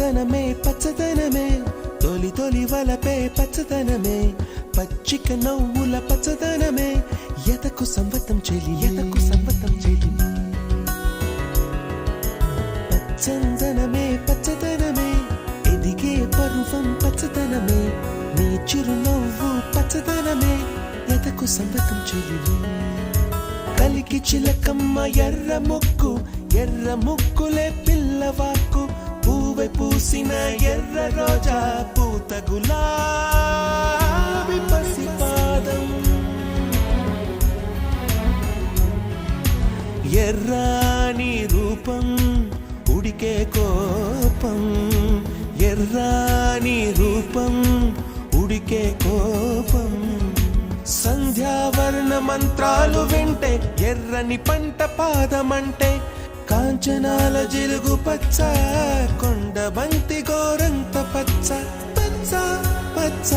పచ్చదనమే పచ్చదనమే తొలి తొలి వలపే పచ్చదనమే పచ్చిక నవ్వుల పచ్చదనమే ఎదకు సంవతం చెలి పచ్చదనమే పచ్చదనమే ఎదిగే పరువం పచ్చదనమే నీ చిరునవ్వు పచ్చదనమే ఎదకు సంవతం చెలి కలికి చిలకమ్మ ఎర్ర ముక్కులే పిల్లవాకు పూవె పూసిన ఎర్ర రోజా పూత గులాబీ పసిపాదం ఎర్రాని రూపం ఉడికే కోపం ఎర్రాని రూపం ఉడికే కోపం సంధ్యావర్ణ మంత్రాలు వింటే ఎర్రని పంట పాదమంటే కాంచనాల జిలుగు పచ్చ కొండ బంతి గోరంత పచ్చ పచ్చ పచ్చ